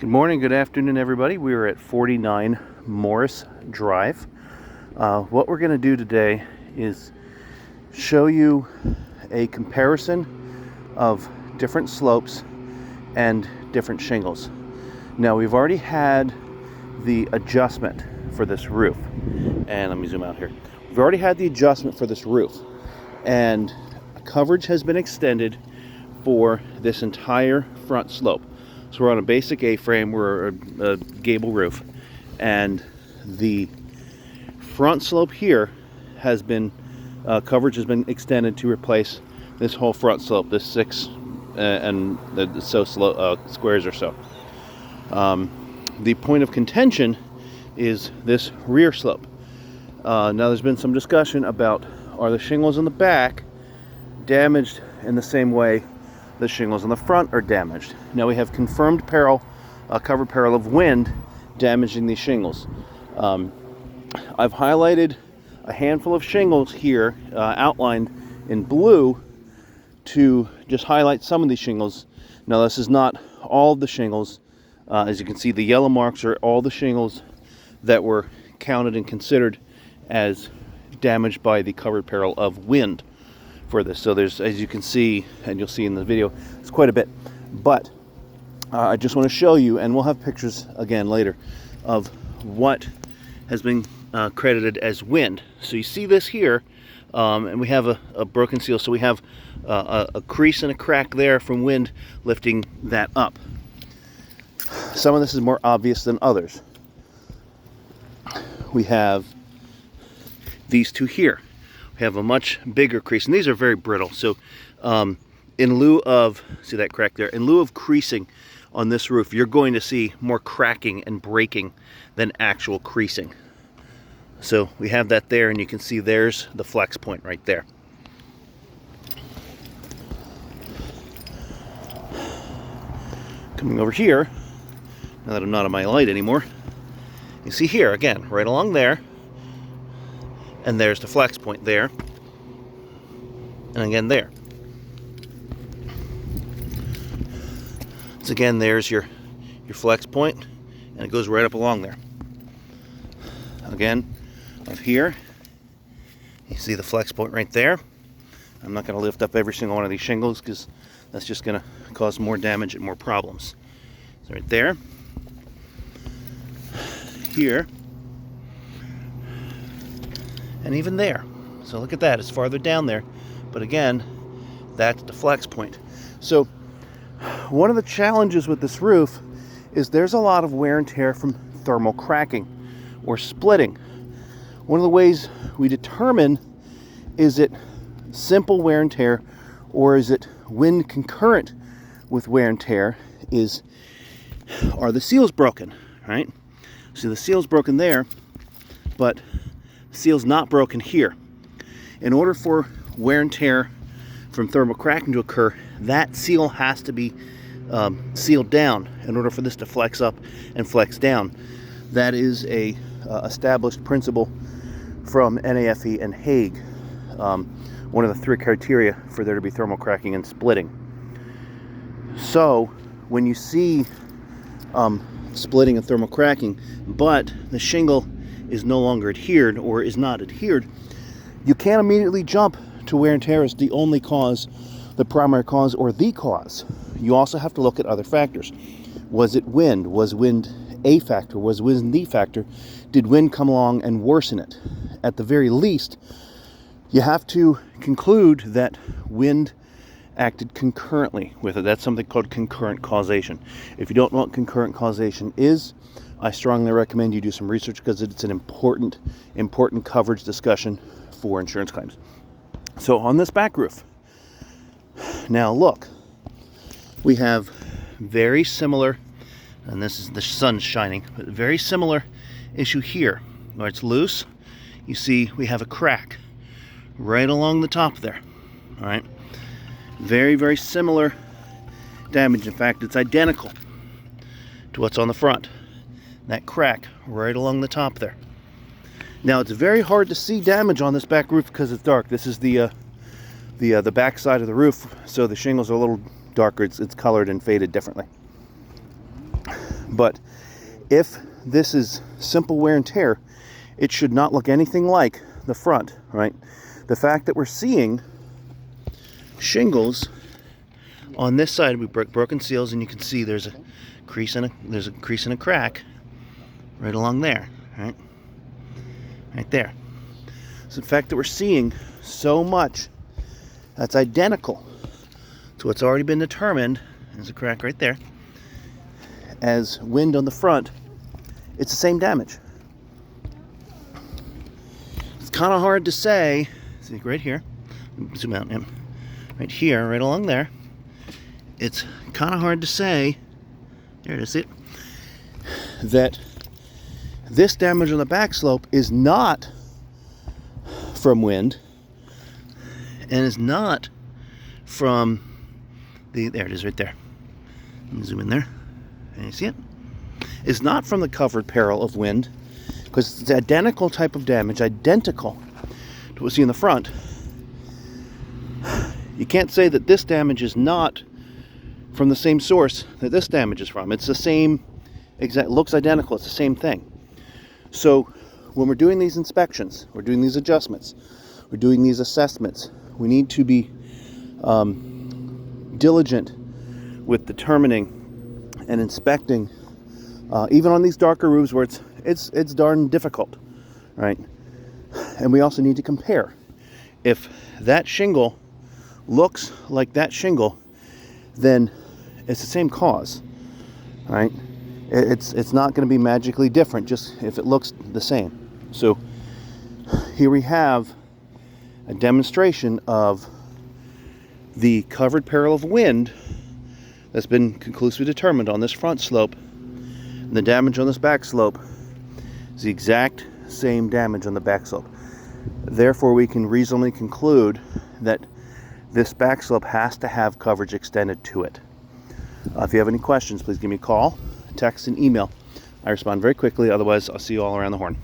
Good morning, good afternoon, everybody. We are at 49 Morris Drive. What we're going to do today is show you a comparison of different slopes and different shingles. Now, we've already had the adjustment for this roof, and let me zoom out here. We've already had the adjustment for this roof, and coverage has been extended for this entire front slope. So we're on a basic A-frame, we're a gable roof, and the front slope here has been, coverage has been extended to replace this whole front slope, this 6 and squares or so. The point of contention is this rear slope. Now there's been some discussion about, are the shingles in the back damaged in the same way the shingles on the front are damaged? Now we have confirmed peril, covered peril of wind damaging these shingles. I've highlighted a handful of shingles here, outlined in blue, to just highlight some of these shingles. Now this is not all of the shingles. As you can see, the yellow marks are all the shingles that were counted and considered as damaged by the covered peril of wind for this. So there's, as you can see, and you'll see in the video, it's quite a bit. But I just want to show you, and we'll have pictures again later, of what has been credited as wind. So you see this here, and we have a broken seal. So we have a crease and a crack there from wind lifting that up. Some of this is more obvious than others. We have these two here. We have a much bigger crease, and these are very brittle. So in lieu of, see that crack there, in lieu of creasing on this roof, you're going to see more cracking and breaking than actual creasing. So we have that there, and you can see there's the flex point right there. Coming over here, now that I'm not on my light anymore, you see here, again, right along there, and there's the flex point there, and again there. So again, there's your flex point, and it goes right up along there. Again, up here, you see the flex point right there. I'm not going to lift up every single one of these shingles because that's just going to cause more damage and more problems. So right there, here, and even there. So look at that, it's farther down there, but again, that's the flex point. So one of the challenges with this roof is there's a lot of wear and tear from thermal cracking or splitting. One of the ways we determine, is it simple wear and tear or is it wind concurrent with wear and tear, is, are the seals broken, right? See, the seal's broken there, but seal's not broken here. In order for wear and tear from thermal cracking to occur, that seal has to be sealed down in order for this to flex up and flex down. That is a established principle from NAFE and Hague, one of the 3 criteria for there to be thermal cracking and splitting. So when you see splitting and thermal cracking, but the shingle is no longer adhered or is not adhered, you can't immediately jump to wear and tear as the only cause, the primary cause, or the cause. You also have to look at other factors. Was it wind? Was wind a factor? Was wind the factor? Did wind come along and worsen it? At the very least, you have to conclude that wind acted concurrently with it. That's something called concurrent causation. If you don't know what concurrent causation is, I strongly recommend you do some research because it's an important coverage discussion for insurance claims. So on this back roof, now look, we have very similar, and this is the sun shining, but very similar issue here where it's loose. You see we have a crack right along the top there. All right, very, very similar damage. In fact, it's identical to what's on the front. That crack right along the top there. Now it's very hard to see damage on this back roof because it's dark. This is the back side of the roof, so the shingles are a little darker. It's colored and faded differently. But if this is simple wear and tear, it should not look anything like the front, right? The fact that we're seeing shingles on this side, we broken seals, and you can see there's a crease and a crack right along there, right there. So the fact that we're seeing so much that's identical to what's already been determined, there's a crack right there, as wind on the front, it's the same damage. It's kind of hard to say. See right here, zoom out, yeah. Right here, right along there, it's kind of hard to say, there it is, it, that this damage on the back slope is not from wind and is not from there it is right there. Let me zoom in there. Can you see it? It's not from the covered peril of wind, because it's identical type of damage, identical to what we see in the front. You can't say that this damage is not from the same source that this damage is from. It's the same exact, looks identical, it's the same thing. So when we're doing these inspections, we're doing these adjustments, we're doing these assessments, we need to be diligent with determining and inspecting, even on these darker roofs where it's darn difficult, right? And we also need to compare. If that shingle looks like that shingle, then it's the same cause, right? It's not going to be magically different just if it looks the same. So here we have a demonstration of the covered peril of wind that's been conclusively determined on this front slope, and the damage on this back slope is the exact same damage on the back slope. Therefore, we can reasonably conclude that this back slope has to have coverage extended to it. If you have any questions, please give me a call, text, and email. I respond very quickly. Otherwise, I'll see you all around the horn.